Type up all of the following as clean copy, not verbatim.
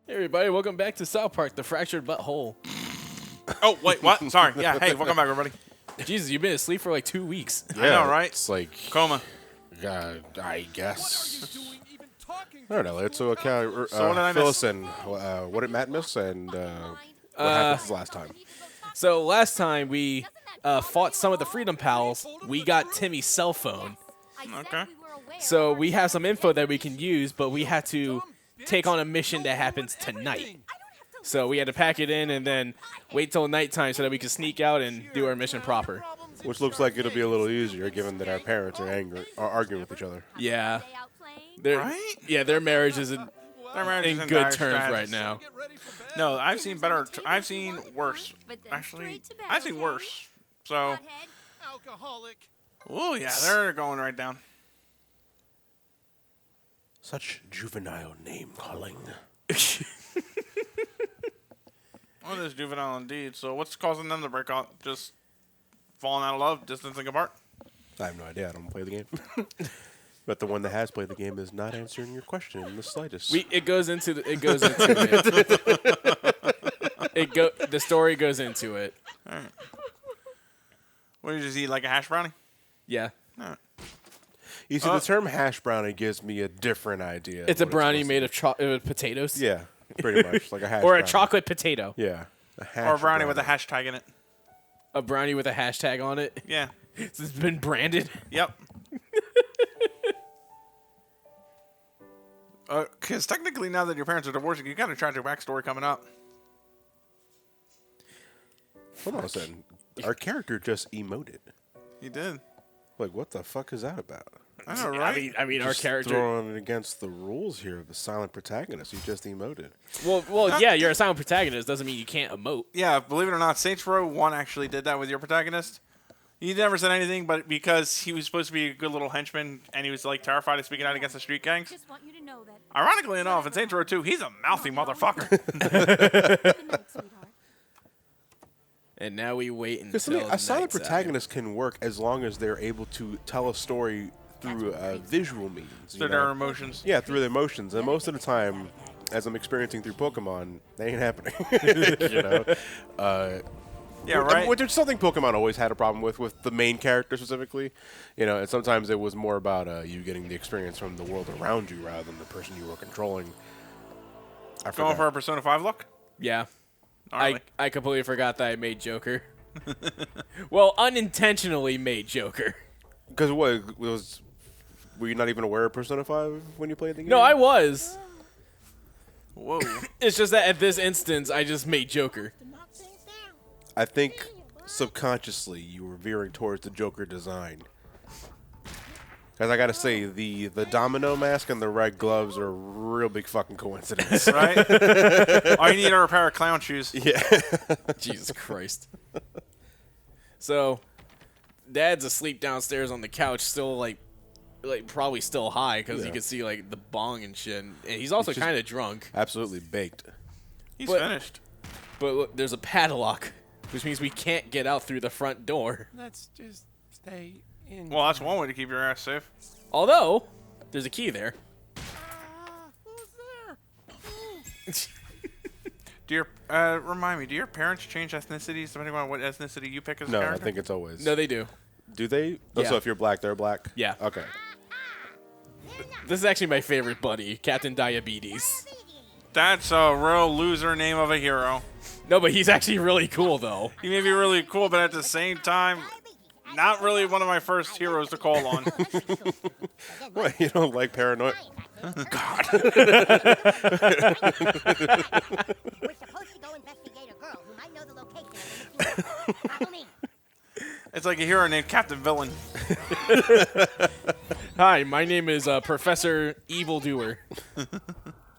Hey everybody, welcome back to South Park, the fractured butthole. Oh, wait, what? Sorry. Yeah, hey, welcome back, everybody. Jesus, you've been asleep for like 2 weeks. I know, right? It's like, Coma. I guess. I don't know. Let's so, what did I fill miss? us in. What did Matt miss, and what happened this last time? So last time we fought some of the Freedom Pals, we got Timmy's cell phone. Okay. So we have some info that we can use, but we had to take on a mission that happens tonight. So we had to pack it in and then wait till nighttime so that we could sneak out and do our mission proper. Which looks like it'll be a little easier, given that our parents are arguing with each other. Yeah. Right? Yeah, their marriage is in Their marriage is in good dire terms straits. right now. No, I've seen better. I've seen worse. Actually, I've seen worse. So, oh yeah, they're going right down. Such juvenile name calling. Well, this juvenile indeed. So, what's causing them to break up? Just falling out of love, distancing apart? I have no idea. I don't play the game. But the one that has played the game is not answering your question in the slightest. It goes into it. The story goes into it. All right. What did you just eat, like a hash brownie? Yeah. All right. You see, the term hash brownie gives me a different idea. It's a of what brownie supposed made of potatoes. to- Yeah, pretty much like a hash. Or a brownie. chocolate potato. Yeah. Or a brownie with a hashtag in it. A brownie with a hashtag on it. Yeah. It's been branded. Yep. Because technically, now that your parents are divorcing, you got a tragic backstory coming up. Hold on a second. Our character just emoted. He did. Like, what the fuck is that about? I know, right? I mean, our Just character. throwing it against the rules here of the silent protagonist. He just emoted. Well, yeah, you're a silent protagonist. Doesn't mean you can't emote. Yeah, believe it or not, Saints Row 1 actually did that with your protagonist. He never said anything, but because he was supposed to be a good little henchman and he was like terrified of speaking out against the street gangs. Just want you to know that. Ironically enough, in Saints Row 2, he's a mouthy motherfucker. Good night, sweetheart. And now we wait Because until a silent night's out. protagonist can work as long as they're able to tell a story through visual means. So you their know? emotions. Yeah, through their emotions. And most of the time, as I'm experiencing through Pokemon, they ain't happening. You know? Yeah, right? Which is something Pokemon always had a problem with the main character specifically. You know, and sometimes it was more about you getting the experience from the world around you rather than the person you were controlling. I Going forgot. for a Persona 5 look? Yeah. Gnarly. I completely forgot that I made Joker. Well, unintentionally made Joker. Because what was? Were you not even aware of Persona 5 when you played the game? No, I was. Whoa. It's just that at this instance, I just made Joker. I think subconsciously you were veering towards the Joker design. Because I gotta say, the domino mask and the red gloves are a real big fucking coincidence. Right? All you need are a pair of clown shoes. Yeah. Jesus Christ. So, Dad's asleep downstairs on the couch, still like probably still high because Yeah. you can see like the bong and shit. And he's also He's just- kind of drunk. Absolutely baked. He's But- finished. But look, there's a padlock, which means we can't get out through the front door. Let's just stay in. Well, that's one way to keep your ass safe. Although, there's a key there. Who's there? Do your remind me? Do your parents change ethnicities depending on what ethnicity you pick as a No, character? I think it's always. No, they do. Do they? Oh, Yeah. so if you're black, they're black? Yeah. Okay. This is actually my favorite buddy, Captain Diabetes. That's a real loser name of a hero. No, but he's actually really cool, though. He may be really cool, but at the same time, not really one of my first heroes to call on. What? You don't like Paranoid? We're supposed to go investigate a girl who might know the location of the missing. Follow me. It's like a hero named Captain Villain. Hi, my name is Professor Evildoer.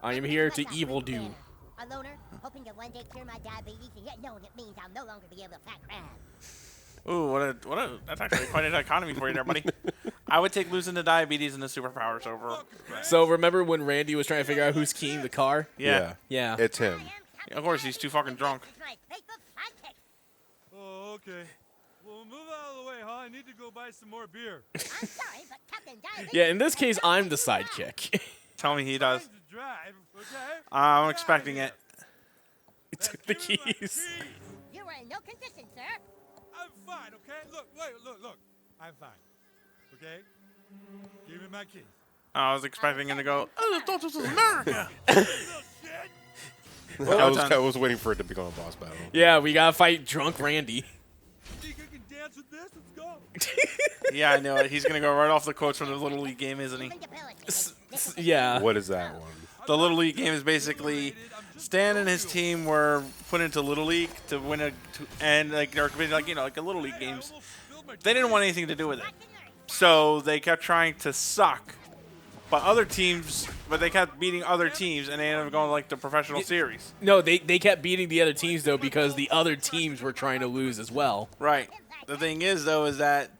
I am here to evil do. A loner, hoping to one day cure my diabetes, and yet knowing it means I'll no longer be able to fight crime. Ooh, that's actually quite a dichotomy for you there, buddy. I would take losing the diabetes and the superpowers over. So remember when Randy was trying to figure out who's keying the car? Yeah. Yeah. It's him. Of course, he's too fucking drunk. It's my Facebook sidekick. Oh, okay. Well, move out of the way, huh? I need to go buy some more beer. I'm sorry, but Captain Diabetes... Yeah, in this case, I'm the sidekick. Tell me he does. To drive, okay? I'm expecting it. He took the keys. You are in no condition, sir. I'm fine, okay? Look. I'm fine. Okay? Give me my keys. I was expecting him to go, I thought this was America. Little shit! I was waiting for it to become a boss battle. Yeah, we gotta fight drunk Randy. Think I can dance with this? Let's go. Yeah, I know it. He's going to go right off the quotes from the Little League game, isn't he? Yeah. What is that one? The Little League game is basically Stan and his team were put into Little League to win and like they're like like a Little League games. They didn't want anything to do with it, so they kept trying to suck. But they kept beating other teams, and they ended up going like the professional series. No, they kept beating the other teams though because the other teams were trying to lose as well. Right. The thing is though is that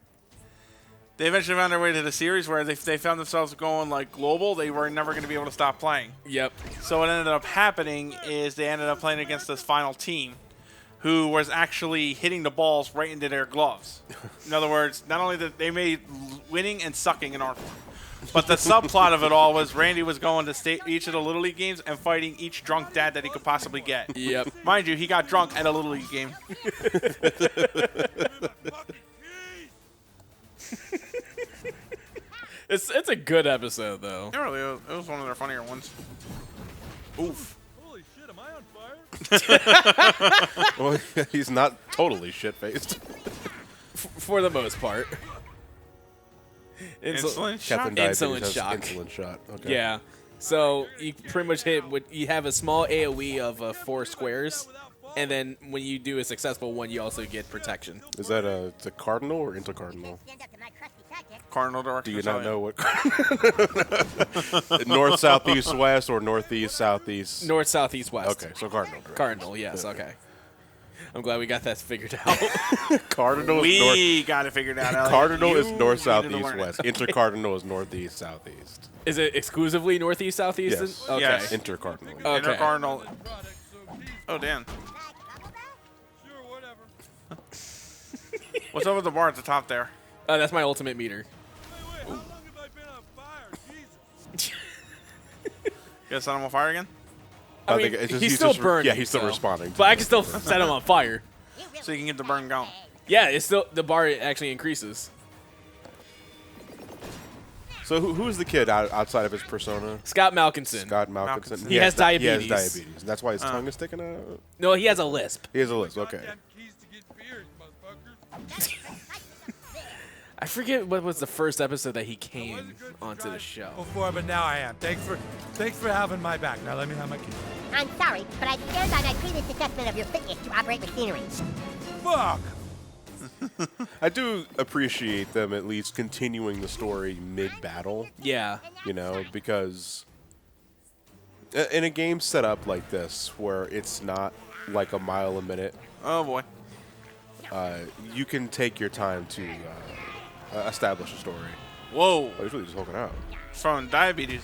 they eventually found their way to the series where they found themselves going like global. They were never going to be able to stop playing. Yep. So what ended up happening is they ended up playing against this final team who was actually hitting the balls right into their gloves. In other words, not only that they made winning and sucking an art form, but the subplot of it all was Randy was going to each of the Little League games and fighting each drunk dad that he could possibly get. Yep. Mind you, he got drunk at a Little League game. It's a good episode though. It really was. It was one of their funnier ones. Oof. Holy shit, am I on fire? Well, he's not totally shit-faced. For the most part. Insulin shot? Captain Diabetes Insulin has shock. insulin shot. Okay. Yeah. So you pretty much you have a small AoE of 4 squares, and then when you do a successful one, you also get protection. Is that a cardinal or intercardinal? Cardinal direction. Do you not know what? North, south, east, west, or northeast, southeast? North, south, east, west. Okay, so cardinal. Cardinal, yes, okay. I'm glad we got that figured out. Cardinal is We got it figured out. Elliot. Cardinal is You north, south, needed to east, learn it. west. Intercardinal is northeast, southeast. Is it exclusively northeast, southeast? Yes. Okay. Yes. Intercardinal. Okay. Intercardinal. Product, so please, Oh, damn. sure, whatever. What's up with the bar at the top there? That's my ultimate meter. Wait, how long have I been on fire? Jesus. You gonna set him on fire again? I mean, think it's just- he's still just burning. Yeah, he's still so. responding. But I can still set him on fire. So you can get the burn going. Yeah, it's still the bar actually increases. So who's the kid outside of his persona? Scott Malkinson. Scott Malkinson. He has He diabetes. has diabetes. And that's why his tongue is sticking out. No, he has a lisp. He has a list. Okay. Goddamn keys to get beers, motherfucker. I forget what was the first episode that he came onto the show. Before, but now I am. Thanks for having my back. Now let me have my keys. I'm sorry, but I stand on my previous assessment of your fitness to operate machinery. Fuck. I do appreciate them at least continuing the story mid-battle, Yeah. you know, because in a game set up like this, where it's not like a mile a minute, Oh boy. you can take your time to establish a story. Whoa. Oh, he's really just hulking out. From diabetes.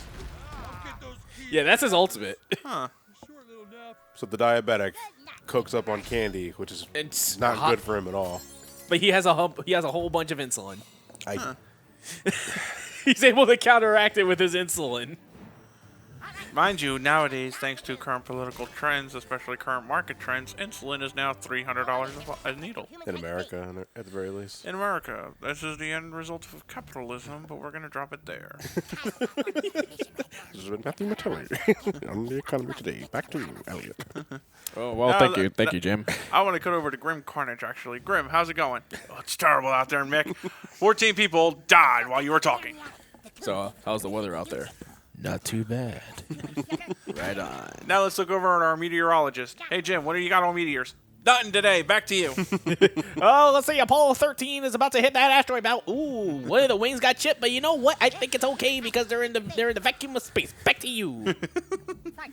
Get those keys. Yeah, that's his ultimate. Huh. Short little nap. So the diabetic cokes up on candy, which is It's not hot. good for him at all. But he has a whole bunch of insulin. I, He's able to counteract it with his insulin. Mind you, nowadays, thanks to current political trends, especially current market trends, insulin is now $300 a needle. in America, at the very least. In America, this is the end result of capitalism, but we're going to drop it there. This has been Matthew Mattelli on the economy today. Back to you, Elliot. Oh, well, thank you. Thank you, Jim. I want to cut over to Grim Carnage, actually. Grim, how's it going? Oh, it's terrible out there, Mick. 14 people died while you were talking. So, how's the weather out there? Not too bad. Right on. Now let's look over at our meteorologist. Hey, Jim, what do you got on meteors? Nothing today. Back to you. Oh, let's see. Apollo 13 is about to hit that asteroid belt. Ooh, one of the wings got chipped, but you know what? I think it's okay because they're in the vacuum of space. Back to you. Farts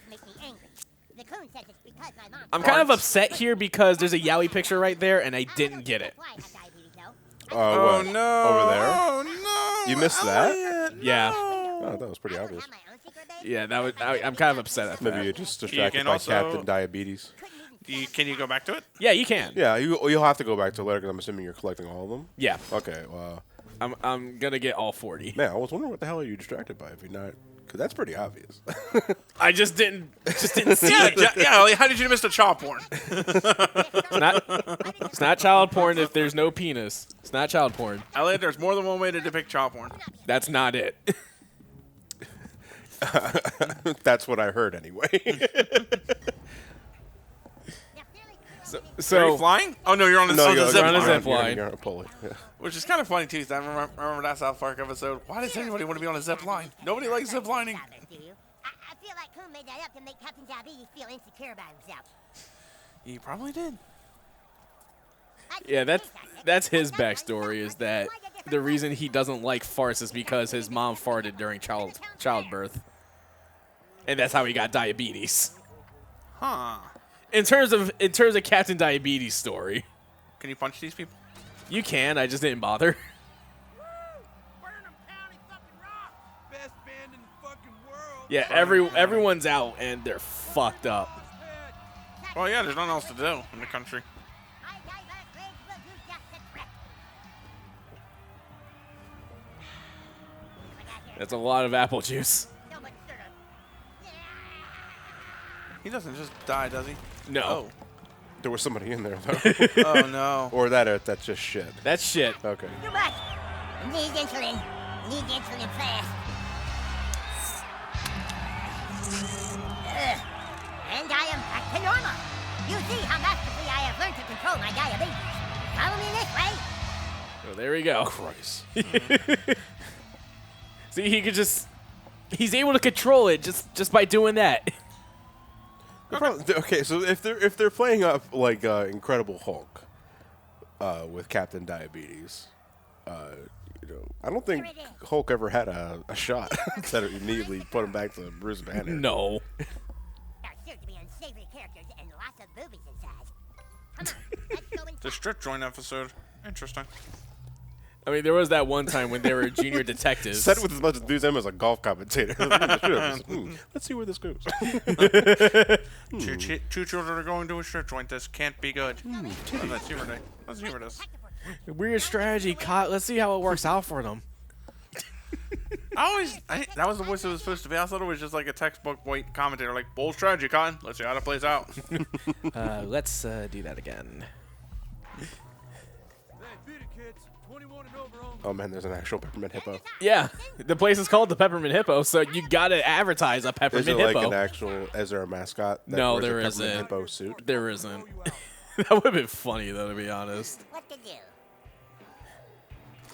make me angry. The coon says it's because my mom. I'm kind of upset here because there's a Yowie picture right there, and I didn't get it. Why I have diabetes, though. Oh, What? no. Over there? Oh, no. You missed that? Elliot, Yeah. no. Oh, that was pretty obvious. Have my own secret, babe? Yeah, that was. I'm kind of upset at that. Maybe you're just distracted can by also- Captain Diabetes. Can you go back to it? Yeah, you can. Yeah, you'll have to go back to later because I'm assuming you're collecting all of them. Yeah. Okay, well, I'm gonna get all 40. man, I was wondering what the hell are you distracted by if you're not Because that's pretty obvious. I just didn't see Yeah, it. yeah. How did you miss the child porn? It's not child porn if there's no penis. It's not child porn. Elliot, there's more than one way to depict child porn. That's not it. That's what I heard anyway. Are you So flying? Oh no, you're on the zip on a line. zip line. You're on a pulley. Yeah. Which is kind of funny too. 'Cause I remember that South Park episode. Why does anybody want to be on a zip line? Nobody likes zip lining. Do you? I feel like Coon made that up to make Captain Diabetes feel insecure about himself. He probably did. yeah, that's his backstory. Is that the reason he doesn't like farts is because his mom farted during childbirth, and that's how he got diabetes. Huh. In terms of Captain Diabetes' story, Can you punch these people? you can. I just didn't bother. Best band in the fucking world. Yeah, everyone's out and they're fucked up. Well, yeah. There's nothing else to do in the country. That's a lot of apple juice. He doesn't just die, does he? No, Oh. There was somebody in there, though. Oh no. Or that's just shit. that's shit. Okay. Too much. Need insulin. Need insulin fast. Ugh. And I am back to normal. You see how masterfully I have learned to control my diabetes. Follow me this way. Oh, there we go. Christ. See, he's able to control it just by doing that. Okay, so if they're playing up like Incredible Hulk with Captain Diabetes, I don't think Hulk ever had a shot that immediately put him back to Bruce Banner. No. There are sure to be unsavory characters and lots of boobies inside. Come on, let's go inside. The strip joint episode. Interesting. I mean, there was that one time when they were junior detectives. Said with as much enthusiasm as a golf commentator. Let's see where this goes. Two children are going to a strip joint. This can't be good. Let's humor this. Let's humor this. Weird strategy, Cot. Let's see how it works out for them. That was the voice it was supposed to be. I thought it was just like a textbook white commentator, like bold strategy, Cotton. Let's see how it plays out. Let's do that again. Hey, beat it, kids. 21 and over only. Oh man, there's an actual peppermint hippo. Yeah, the place is called the Peppermint Hippo, so you gotta advertise a Is peppermint it like hippo. an actual? Is there a mascot? That No, wears there a peppermint isn't. hippo suit. There isn't. That would have been funny though, to be honest. What to do?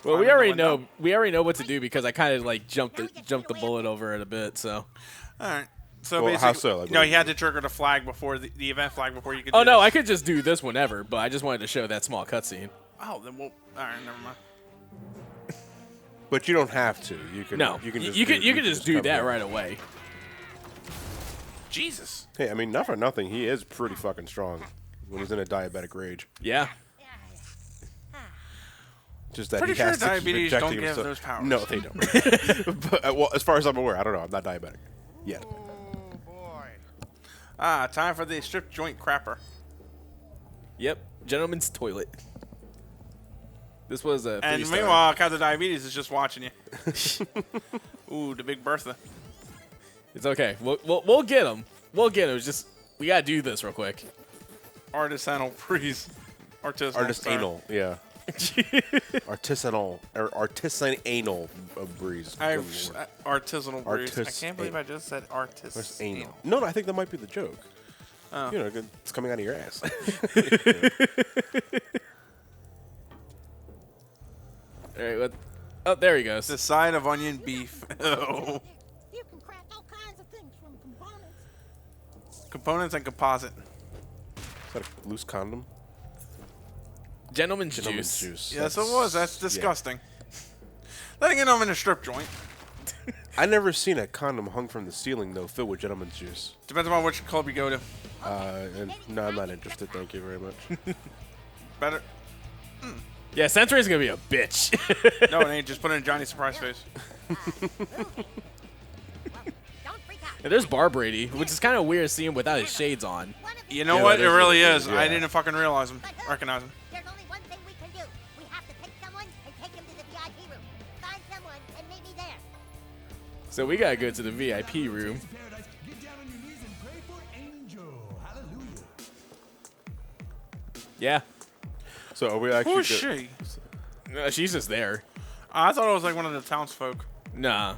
Well, Climb we in the already window. know. We already know what to do because I kind of like jumped the bullet over it a bit. So. All right. So Well, basically, how so? Like, no, what he do had you to trigger the flag before the event flag before you could. Oh do no, this. I could just do this whenever, but I just wanted to show that small cutscene. Oh, then we'll. All right, never mind. But you don't have to. You can. No, You can just. you can just do come that in. right away. Jesus. Hey, I mean, not for nothing. He is pretty fucking strong when he's in a diabetic rage. Yeah. Just that Pretty he sure has to keep diabetes injecting don't give himself. those powers. No, they don't. But, well, as far as I'm aware, I don't know. I'm not diabetic yet. Oh, boy. Time for the strip joint crapper. Yep. Gentleman's toilet. This was a. And 3-star. meanwhile, Captain Diabetes is just watching you. Ooh, the Big Bertha. It's okay. We'll get him. We'll get him. It's just we gotta do this real quick. Artisanal breeze. Artisanal. sorry. Artisanal, yeah. Artisanal breeze. Artisanal breeze. I Artis- can't believe I just said Where's anal? artisanal. No, I think that might be the joke. Oh. You know, it's coming out of your ass. All right. Oh, there he goes. The side of onion beef. Oh. You can craft all kinds of things from components. Components and composite. Is that a loose condom? Gentleman's Gentleman's juice. juice. Yes, it was. That's disgusting. Letting it in a strip joint. I never seen a condom hung from the ceiling though, filled with gentleman's juice. Depends on which club you go to. And no, I'm not interested. Thank you very much. Better. Yeah, Sensory's gonna be a bitch. No, it ain't. Just put it in Johnny's surprise face. Don't freak out. And there's Bar Brady, which is kind of weird seeing him without his shades on. One of You know Yeah, what? that It is really really is. weird, I yeah. didn't fucking realize him. But who? Recognize him. There's only one thing we can do. We have to pick someone and take him to the VIP room. Find someone and meet me there. So we gotta go to the VIP room. Yeah. So are we actually? Who is she? She's just there. I thought it was like one of the townsfolk. Nah.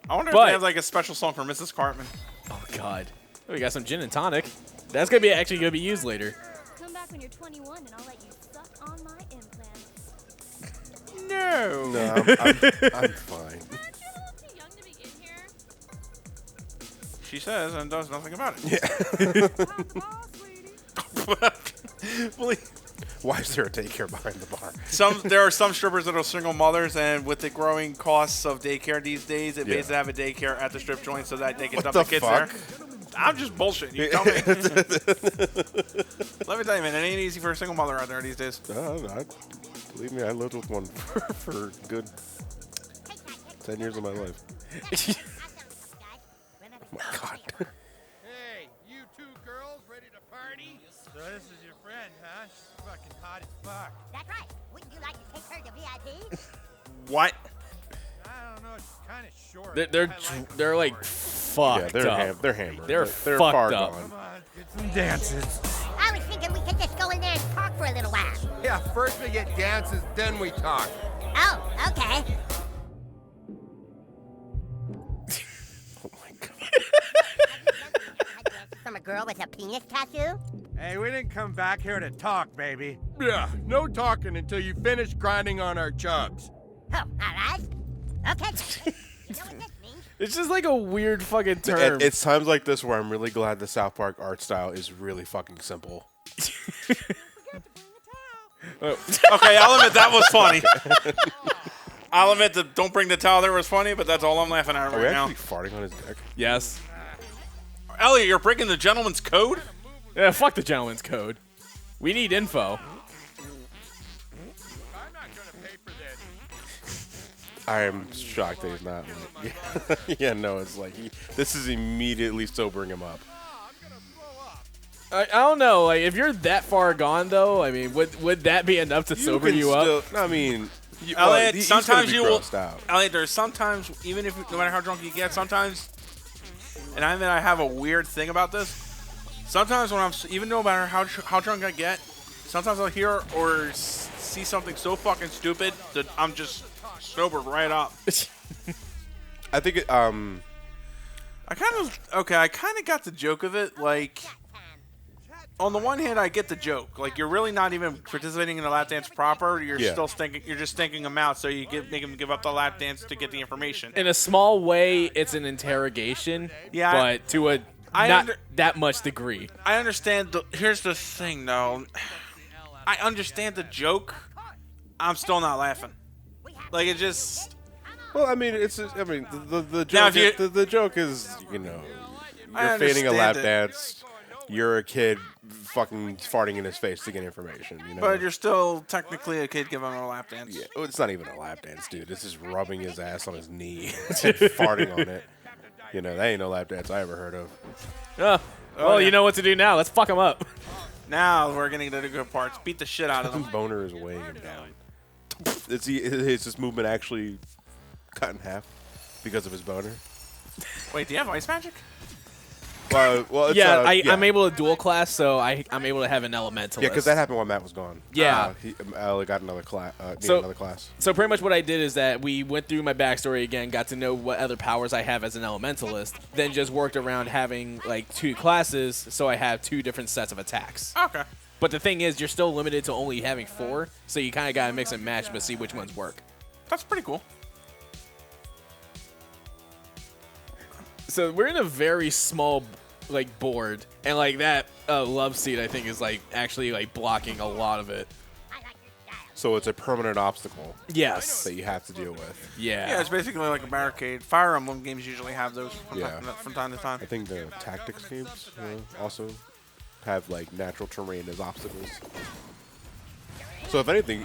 I wonder if But- they have like a special song for Mrs. Cartman. Oh God. Oh, we got some gin and tonic. That's gonna be actually gonna be used later. Come back when you're 21 and I'll let you suck on my implants. No. No, I'm fine. Aren't you a little too young to be in here? She says and does nothing about it. Well, Why is there a daycare behind the bar? there are some strippers that are single mothers, and with the growing costs of daycare these days, it pays to have a daycare at the strip joint so that they can dump the kids there. I'm just bullshitting. You tell me. Let me tell you, man, it ain't easy for a single mother out there these days. Believe me, I lived with one for good 10 years of my life. Oh my God. Hey, you two girls ready to party? So this is your friend, huh? She's fucking hot as fuck. That's right. Wouldn't you like to take her to VIP? What? I don't know, she's kind of short. They're like fucked Yeah, up. they're hammered. They're they're fucked far up. gone. Come on, get some dances. I was thinking we could just go in there and talk for a little while. Yeah, first we get dances, then we talk. Oh, okay. Oh my God. From a girl with a penis tattoo? Hey, we didn't come back here to talk, baby. Yeah, no talking until you finish grinding on our chugs. Oh, all right. Okay. You know what this means? It's just like a weird fucking term. It's times like this where I'm really glad the South Park art style is really fucking simple. Okay, I'll admit that was funny. I'll admit that don't bring the towel there was funny, but that's all I'm laughing at Are we right now. actually farting on his dick? Yes. Elliot, you're breaking the gentleman's code? Yeah, fuck the gentleman's code. We need info. I'm not gonna pay for this. I am shocked that he's not. Like, yeah, no, it's like this is immediately sobering him up. I'm gonna blow up. I don't know. Like, if you're that far gone, though, I mean, would that be enough to sober can you up? still- I mean, Elliot, he's gonna sometimes be you will. grossed out. Elliot, there's sometimes, even if no matter how drunk you get, sometimes, and I mean, I have a weird thing about this. Sometimes when even no matter how drunk I get, sometimes I'll hear or see something so fucking stupid that I'm just sobered right up. I think it, I kind of got the joke of it. Like, on the one hand, I get the joke. Like, you're really not even participating in the lap dance proper. You're Yeah. still thinking. You're just thinking them out. So you make them give up the lap dance to get the information. In a small way, it's an interrogation. Yeah, But to a I not under- that much degree. I understand. Here's the thing, though. I understand the joke. I'm still not laughing. Like, it just. well, I mean, it's. I mean, the Now, joke. if you- The joke is, you know, I you're feigning a lap understand it. dance. You're a kid, fucking farting in his face to get information. You know. But you're still technically a kid giving him a lap dance. Yeah, well, it's not even a lap dance, dude. This is rubbing his ass on his knee and farting on it. You know, that ain't no lap dance I ever heard of. Oh, well, yeah. you know what to do now. Let's fuck him up. Now we're getting to the good parts. Beat the shit out of them. Boner is weighing him down. Is this movement actually cut in half because of his boner? Wait, do you have ice magic? Well, it's, Yeah, I'm able to dual class, so I'm able to have an elementalist. Yeah, because that happened when Matt was gone. Yeah. I got another class. So- Another class. So pretty much what I did is that we went through my backstory again, got to know what other powers I have as an elementalist, then just worked around having like 2 classes, so I have 2 different sets of attacks. Okay. But the thing is, you're still limited to only having 4, so you kind of gotta mix and match, but see which ones work. That's pretty cool. So we're in a very small like board, and like that love seat I think is like actually like blocking a lot of it. I like your style. So it's a permanent obstacle Yes. that you have to deal with. Yeah, it's basically like a barricade. Fire Emblem games usually have those from time to time. I think the tactics games also have like natural terrain as obstacles. So if anything,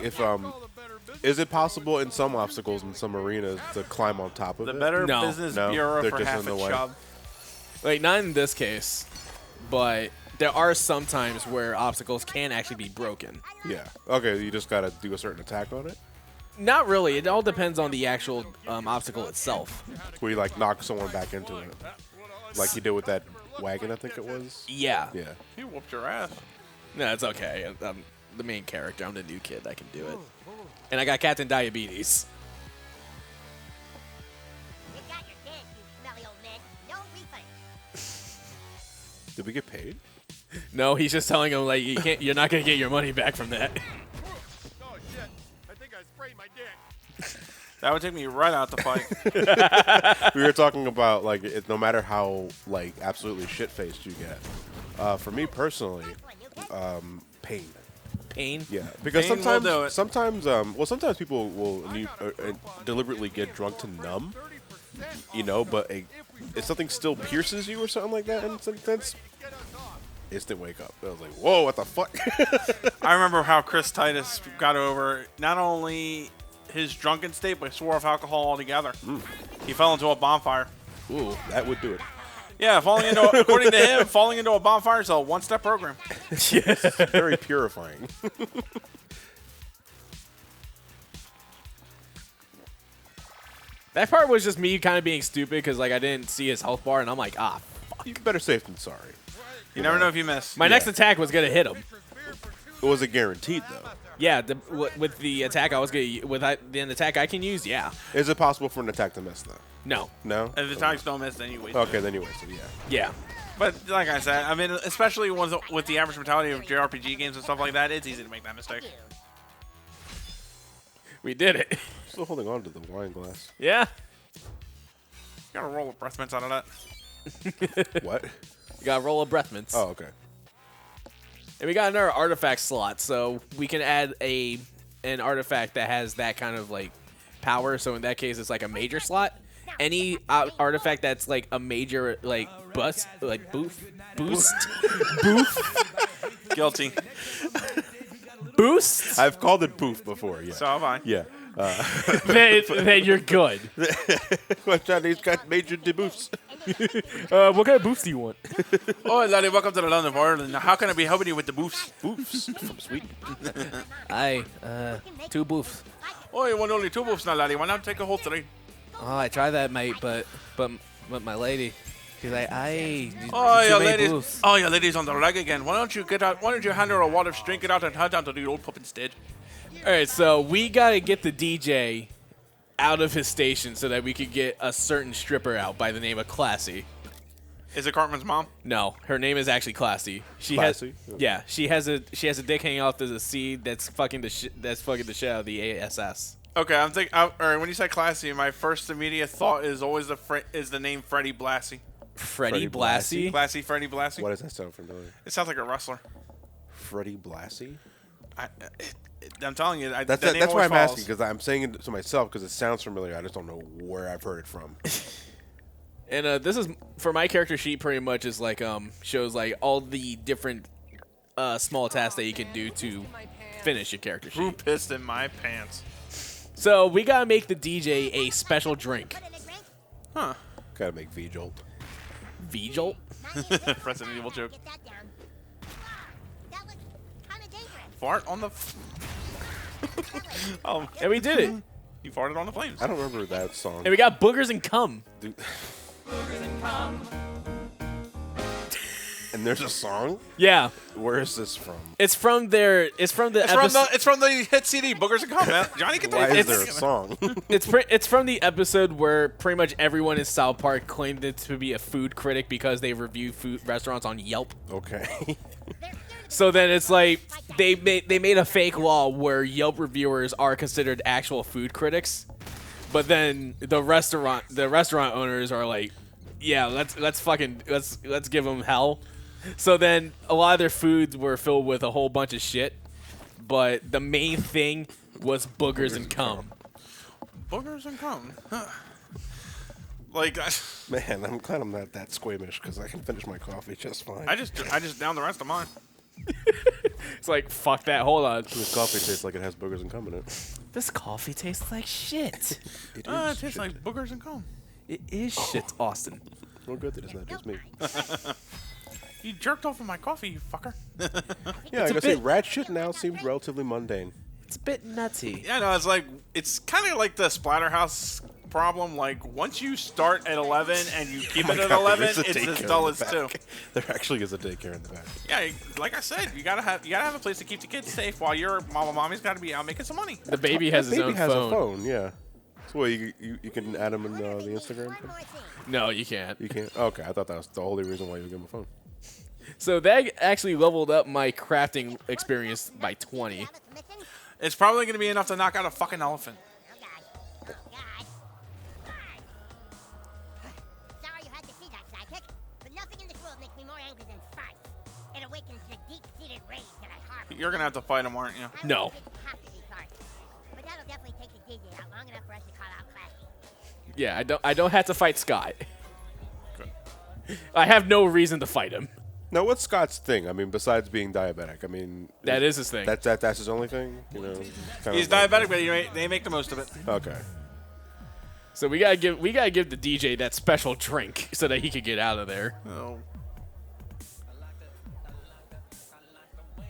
is it possible in some obstacles in some arenas to climb on top of The it? Better No. Business No, Bureau they're for just half in the a way. chub. Like, not in this case, but there are some times where obstacles can actually be broken. Yeah. Okay, you just gotta do a certain attack on it. Not really. It all depends on the actual obstacle itself. Where you like knock someone back into it, like you did with that wagon, I think it was. Yeah. Yeah. He whooped your ass. No, it's okay. I'm the main character. I'm the new kid. I can do it. And I got Captain Diabetes. You got your chance, you smelly old man. No refund. Did we get paid? No, he's just telling him like you can't. You're not gonna get your money back from that. Oh, shit. I think I sprayed my dick. That would take me right out the fight. We were talking about like no matter how like absolutely shit faced you get. For me personally, pain. Pain. Yeah, because Pain will do it. sometimes people will deliberately get drunk to numb, but if something still pierces you or something like that, and that's instant wake up. I was like, whoa, what the fuck? I remember how Chris Titus got over not only his drunken state, but swore off alcohol altogether. He fell into a bonfire. Ooh, that would do it. Yeah, according to him, falling into a bonfire is a one-step program. Very purifying. That part was just me kind of being stupid because like I didn't see his health bar and I'm like, ah, fuck. Better safe than sorry. You never know if you miss. My next attack was gonna hit him. It wasn't guaranteed though. Yeah, with the attack I was gonna the attack I can use. Yeah. Is it possible for an attack to miss though? No. No. If the attacks don't miss, then you waste. Okay, then you wasted. Yeah. Yeah. But like I said, I mean, especially with the average mentality of JRPG games and stuff like that, it's easy to make that mistake. We did it. Still holding on to the wine glass. Yeah. You gotta roll a breath mints out of that. What? You got to roll a breath mints. Oh, okay. And we got another artifact slot, so we can add an artifact that has that kind of like power. So in that case, it's like a major slot. Any artifact that's like a major like boost, Guilty. boost, I've called it poof before. Yeah. So have I. Yeah. then you're good. Chinese got major debuffs. What kind of boost do you want? Oh, laddie, welcome to the London of Ireland. Now, how can I be helping you with the boofs? Boofs from Sweden. Aye, 2 boofs. Oh, you want only 2 boofs now, laddie. Why not take a whole 3? Oh, I tried that, mate, but my lady, she's like, aye. Oh, too your many ladies. boofs. Oh, your ladies on the rag again. Why don't you get out? Why don't you hand her a water, drink it out, and head down to the old pub instead? All right, so we gotta get the DJ out of his station so that we could get a certain stripper out by the name of Classy. Is it Cartman's mom? No, her name is actually Classy. Classy? She has a dick hanging off to the seed that's fucking the shit out of the ASS. Okay, I'm thinking. All right, when you say classy, my first immediate thought is always the name Freddie Blassie. Freddie Blassie? Blassie. Blassie, Freddie Blassie. Why does that sound familiar? It sounds like a wrestler. Freddie Blassie? I'm telling you, That's that name why always I'm follows. asking, because I'm saying it to myself because it sounds familiar. I just don't know where I've heard it from. And this is for my character sheet. Pretty much is like shows like all the different small tasks that you can do to finish your character Who sheet. pissed in my pants? So we gotta make the DJ a special drink. Huh? Gotta make V-Jolt. V-Jolt. Resident Evil joke. Get that down. That was kind of dangerous. Fart on the. Oh, And we did it. you farted on the flames. I don't remember that song. And we got boogers and cum. Dude. And there's a song? Yeah. Where is this from? It's from the It's from the hit CD Boogers and Cum, man. Johnny, get the Why is fuck there a together. song? It's from the episode where pretty much everyone in South Park claimed it to be a food critic because they review food restaurants on Yelp. Okay. So then it's like they made a fake law where Yelp reviewers are considered actual food critics, but then the restaurant owners are like, yeah, let's give them hell. So then a lot of their foods were filled with a whole bunch of shit, but the main thing was boogers and cum. Boogers and Cum. Huh. Like, Man, I'm glad I'm not that squeamish because I can finish my coffee just fine. I just downed the rest of mine. It's like, fuck that, hold on. This coffee tastes like it has boogers and cum in it. This coffee tastes like shit. It It tastes like Boogers and Cum. It is shit, Austin. Well, good that it's not just me. You jerked off of my coffee, you fucker. Yeah, I gotta say, rat shit now seems relatively mundane. It's a bit nutty. Yeah, no, it's kind of like the Splatterhouse problem. Like once you start at 11 and you keep it at 11, it's as dull as 2. There actually is a daycare in the back. Yeah, like I said, you gotta have a place to keep the kids safe while your mommy's got to be out making some money. The baby has his own has phone. a phone, yeah. So what, you can add him in the Instagram thing? No, you can't. You can't? Okay, I thought that was the only reason why you would give him a phone. So that actually leveled up my crafting experience by 20. It's probably going to be enough to knock out a fucking elephant. Sorry you had to see that, Sidekick, but nothing in this world makes me more angry than fight. It awakens the deep-seated rage that I harbor. You're going to have to fight him, aren't you? No. Have to be fight. But that'll definitely take the DJ out long enough for us to call out classy. Yeah, I don't have to fight Scott. I have no reason to fight him. Now, what's Scott's thing? I mean, besides being diabetic, I mean, That is his thing. That's his only thing. You know, kind He's of like- diabetic, but they make the most of it. Okay. So we gotta give the DJ that special drink so that he could get out of there. Oh.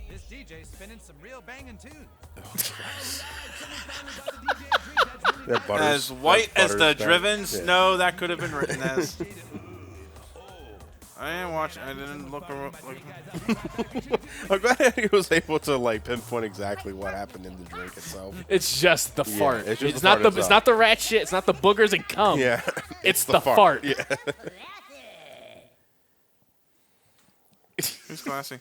This DJ's spinning some real banging tunes. That butters, As white that as the butters down. driven Yeah. snow that could have been written as. I didn't watch. I didn't look. I'm glad he was able to like pinpoint exactly what happened in the drink itself. It's just the fart. it's just It's the not fart the it's itself. not the rat shit. It's not the boogers and cum. Yeah, It's the fart. Yeah. Who's classy?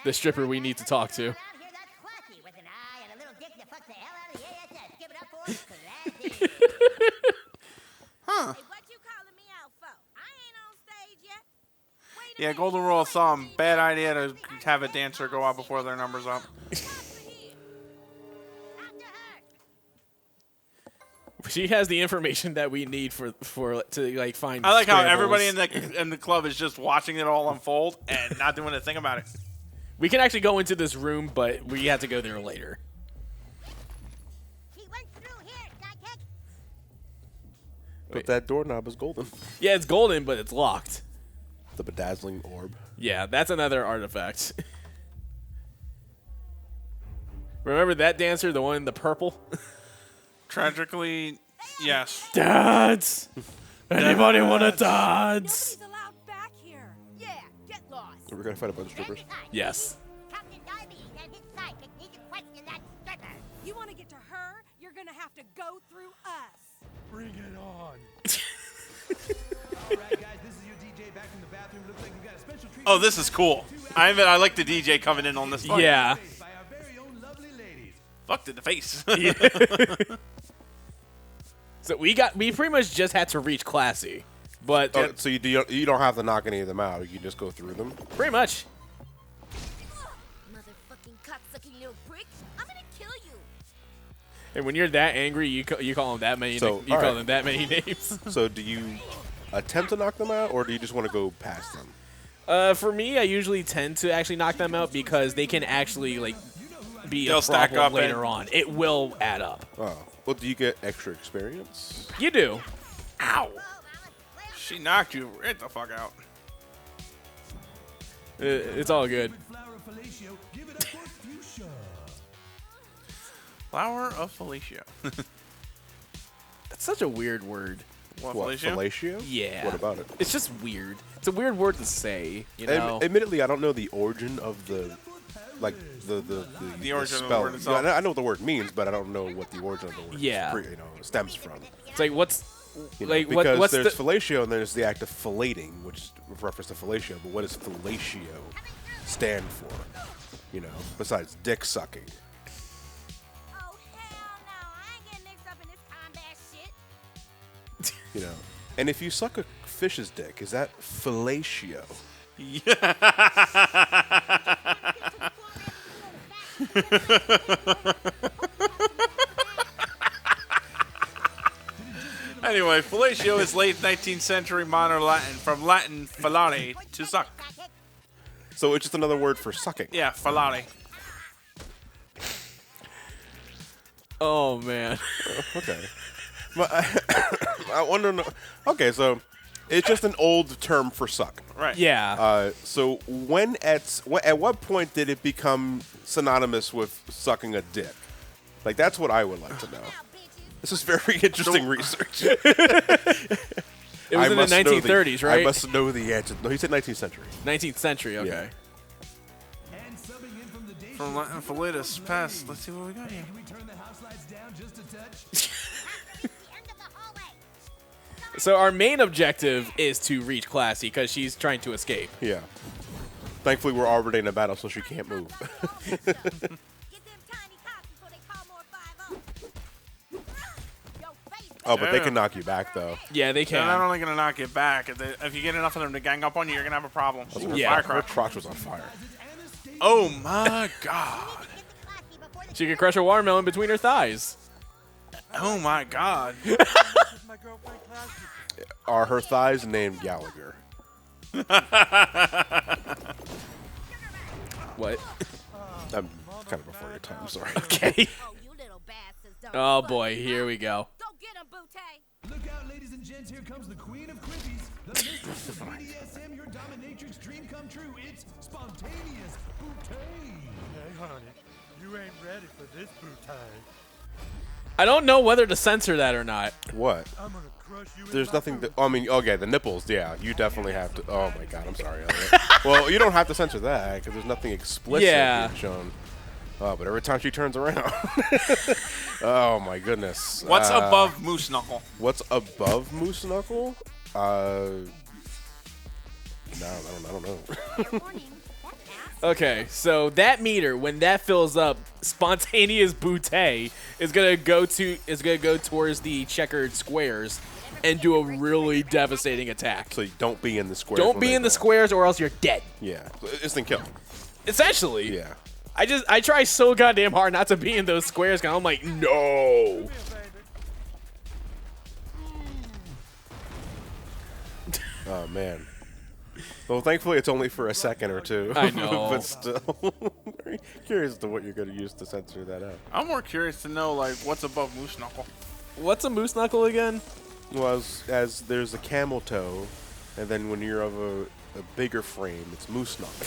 The stripper we need to talk to. Around here, that's classy, with an eye and a little dick that fucks the hell out of the ASS. Give it up for classy. Huh? What you calling me out for? I ain't on stage yet. Wait a Yeah, minute. golden rule of thumb. Bad idea to have a dancer go out before their number's up. After her. She has the information that we need for to like find. I like how scrambles. everybody in the club is just watching it all unfold and not doing a thing about it. We can actually go into this room, but we have to go there later. He went through here, Sidekick. But that doorknob is golden. Yeah, it's golden, but it's locked. The bedazzling orb. Yeah, that's another artifact. Remember that dancer, the one in the purple? Tragically, yes. Dance! Anybody want to dance? Nobody's allowed back here. Yeah, get lost. We're gonna fight a bunch of strippers. Yes. Captain Diabetes and his sidekick need to question that stripper. You want to get to her? You're gonna have to go through us. Bring it on. All right, guys, this is your DJ back from the bathroom. Looks like we got a special treat. Oh, this is cool. I like the DJ coming in on this fight. Yeah. By our very own lovely ladies. Fucked in the face. So we pretty much just had to reach classy, but Oh, so you don't have to knock any of them out. You can just go through them. pretty much. Motherfucking cocksucking little prick. I'm gonna kill you. And when you're that angry, you call them that many. So, you call alright. them that many names. So do you attempt to knock them out, or do you just want to go past them? For me, I usually tend to actually knock them out because they can actually like be They'll a stack problem up later and- on. It will add up. Oh, well, do you get extra experience? You do. Ow. She knocked you right the fuck out. It's all good. Flower of fellatio. Give it up for fuchsia. Flower of fellatio. That's such a weird word. What, What, fellatio? fellatio? Yeah. What about it? It's just weird. It's a weird word to say. You know. Admittedly, I don't know the origin of the, like the The origin of the spell. word itself. Yeah, I know what the word means, but I don't know what the origin of the word Yeah. stems from. It's like what's You know, like because what's there's the fellatio and there's the act of fellating, which is a reference to fellatio. But what does fellatio stand for? You know, besides dick sucking. Oh hell no! I ain't getting mixed up in this combat shit. You know, and if you suck a fish's dick, is that fellatio? Anyway, fellatio is late 19th century modern Latin, from Latin fellare, to suck. So it's just another word for sucking. Yeah, fellare. Oh man. Okay. But I want to know. Okay, so it's just an old term for suck. Right. Yeah. So at what point did it become synonymous with sucking a dick? Like, that's what I would like to know. This is very interesting research. It was in the 1930s, right? I must know the answer. No, he said 19th century. 19th century, okay. From Latin for latest past. Let's see what we got here. So our main objective is to reach Classy because she's trying to escape. Yeah. Thankfully, we're already in a battle, so she can't move. Get them tiny cops before they call more 5-0. Yo, face. Oh, but they can knock you back, though. Yeah, they They're not can. only going to knock it back. If you get enough of them to gang up on you, you're going to have a problem. Yeah. Her crotch was on fire. Oh, my God. She can crush a watermelon between her thighs. Oh, my God. My girlfriend Classy. Are her thighs named Gallagher? What? I'm kind of before your time. I'm sorry. Okay. Oh, you little bastards don't Oh fuck boy, with here her. we go. Go get him, Butte. Look out, ladies and gents, here comes the queen of quippies, the mistress of BDSM, your dominatrix dream come true. It's spontaneous bouquet. Hey, honey, you ain't ready for this bouquet. I don't know whether to censor that or not. What? I'm gonna crush you. There's in nothing my that. I mean, okay, the nipples. Yeah, you definitely have to. Oh my God, I'm sorry. Elliot. Well, you don't have to censor that because there's nothing explicit Yeah. being shown. Oh, but every time she turns around. Oh my goodness. What's above Moose Knuckle? What's above Moose Knuckle? No, I don't know. Okay, so that meter, when that fills up, spontaneous Butte is gonna go towards the checkered squares and do a really devastating attack. So you don't be in the square. Don't be in the squares or else you're dead. Yeah, instant kill. Essentially. Yeah. I try so goddamn hard not to be in those squares because I'm like, no. Oh man. Well, thankfully it's only for a second or two. I know. But still, very curious as to what you're going to use to censor that out. I'm more curious to know, like, what's above Moose Knuckle. What's a moose knuckle again? Well, as there's a camel toe, and then when you're of a bigger frame, it's moose knuckle.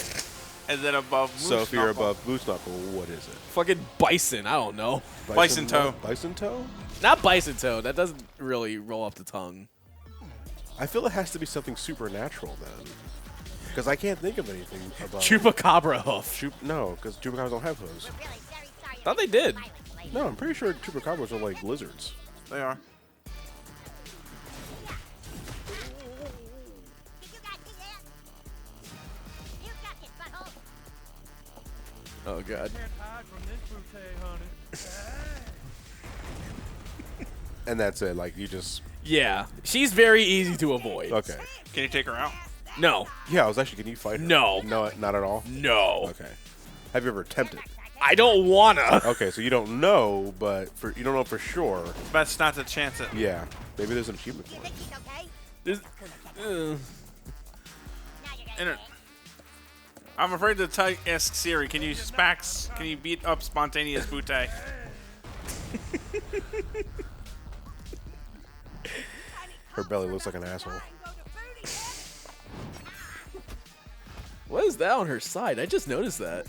And then above Moose So if you're Knuckle. above moose knuckle, what is it? Fucking bison. I don't know. Bison toe. Bison toe? Not bison toe. That doesn't really roll off the tongue. I feel it has to be something supernatural then, because I can't think of anything about Chupacabra hoof. No, because chupacabras don't have hooves. Thought they did. No, I'm pretty sure chupacabras are like lizards. They are. Oh god. can't hide from this bouquet, honey. And that's it. Like you just Yeah, she's very easy to avoid. okay. Can you take her out? No, Yeah, I was actually. Can you fight her? No. No, not at all. no, Okay. Have you ever attempted? I don't wanna. Okay, so you don't know, but you don't know for sure. Best not to chance it. Yeah, maybe there's an achievement for it. There's- Inter- I'm afraid to ask Siri. Can you beat up spontaneous Butte? Her belly looks like an asshole. what is that on her side? I just noticed that.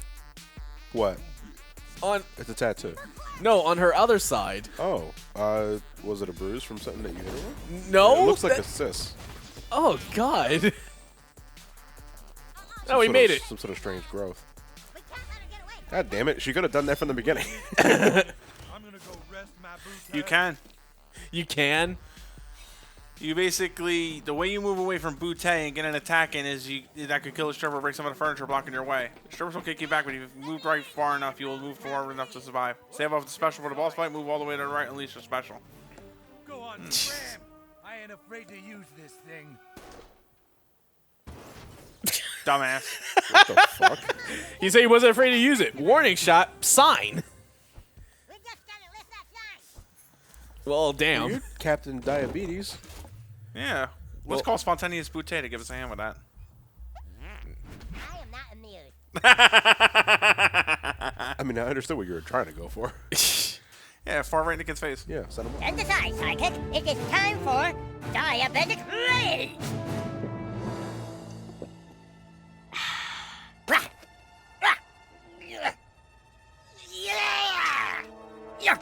What? On It's a tattoo. no, on her other side. Oh, was it a bruise from something that you hit her with? No, It looks like that- a cyst. Oh god. Some No, we sort made of- it. Some sort of strange growth. God damn it! She could have done that from the beginning. I'm gonna go rest my bouquet. You can. You can. You basically, the way you move away from Butte and get an attack in is that could kill a stripper, break some of the furniture blocking your way. Strippers will kick you back, but if you've moved right far enough, you will move forward enough to survive. Save off the special for the boss fight, move all the way to the right, and unleash your special. Go on, Ram. I ain't afraid to use this thing. Dumbass. What the fuck? He said he wasn't afraid to use it. Warning shot. Sign. Well, damn. You're Captain Diabetes. Yeah. Let's call spontaneous Butte to give us a hand with that. I am not amused. I mean, I understood what you were trying to go for. Yeah, far right in the kid's face. Yeah, set him up. And decide, sidekick. It is time for diabetic rage. Yeah.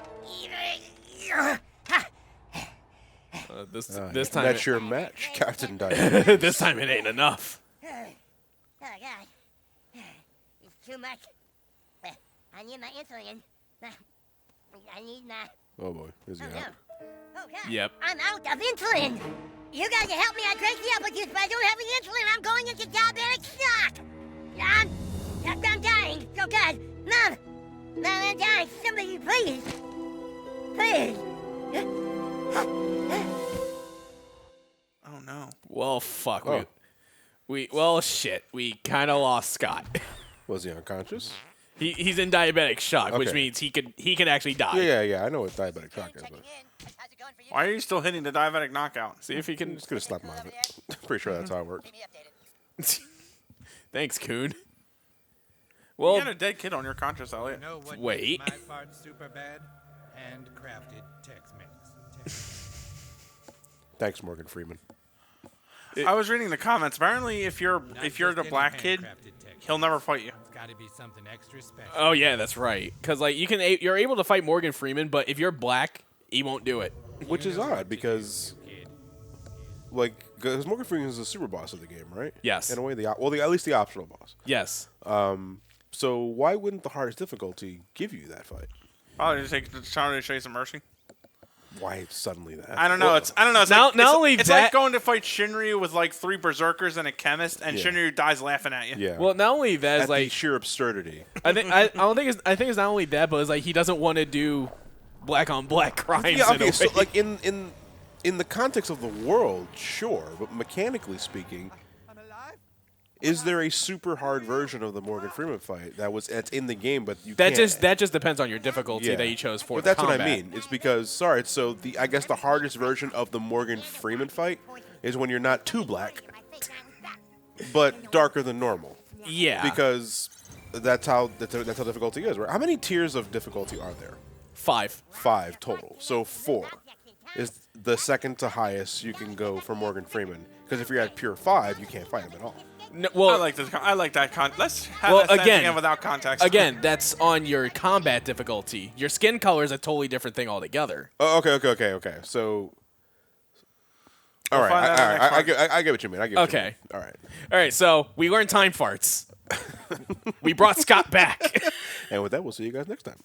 This That's time your match, Captain Diamond. this time it ain't enough. Oh, God. It's too much. I need my insulin. I need my... Oh boy, is he Oh, no. out? Oh, God. Yep. I'm out of insulin. You guys can help me. I drank the apple juice, but I don't have any insulin. I'm going into diabetic shock. I'm dying. Oh, God. Mom, I'm dying. Somebody, please. Please. Oh no. Well, fuck. Oh. Well, shit. We kind of lost Scott. Was he unconscious? He's in diabetic shock, which Okay. means he can actually die. Yeah. I know what diabetic shock is, but Why are you still hitting the diabetic knockout? See if he can. I'm just gonna slap him on it. Pretty sure that's how it works. Thanks, Coon. You Well, got a dead kid on your conscience, Elliot. You know what Wait. makes my farts super bad? Handcrafted Tex-Mex. Thanks, Morgan Freeman. I was reading the comments. Apparently, if you're the black kid, he'll never fight you. It's got to be something extra special. oh yeah, that's right. Because like you're able to fight Morgan Freeman, but if you're black, he won't do it. Which is odd because, Kid. like, because Morgan Freeman is the super boss of the game, right? Yes. In a way, at least the optional boss. Yes. So why wouldn't the hardest difficulty give you that fight? Oh, just trying to show you some mercy. Why suddenly that? I don't know. It's Not only it's that- like going to fight Shinryu with like 3 berserkers and a chemist, and Yeah. Shinryu dies laughing at you. Yeah. Well, not only that, At it's the like sheer absurdity. I think it's not only that, but it's like he doesn't want to do black on black crimes. Yeah. in a Okay. So way. like in the context of the world, sure, but mechanically speaking, I'm alive? is there a super hard version of the Morgan Freeman fight that's in the game, but you that can't? just depends on your difficulty that you chose for. But the that's what I combat. mean. It's because so I guess the hardest version of the Morgan Freeman fight is when you're not too black, but darker than normal. Yeah. Because that's how difficulty is, right? How many tiers of difficulty are there? 5. 5 total. So 4 is the second to highest you can go for Morgan Freeman. Because if you're at pure 5, you can't fight him at all. No, well, I like this. I like that. Let's have Well, that sentence again- again without context. again, that's on your combat difficulty. Your skin color is a totally different thing altogether. Oh, okay. So, all right, find out all right. next I get what you mean. I get what you Okay. mean. All right. All right, so we learned time farts. We brought Scott back. And with that, we'll see you guys next time.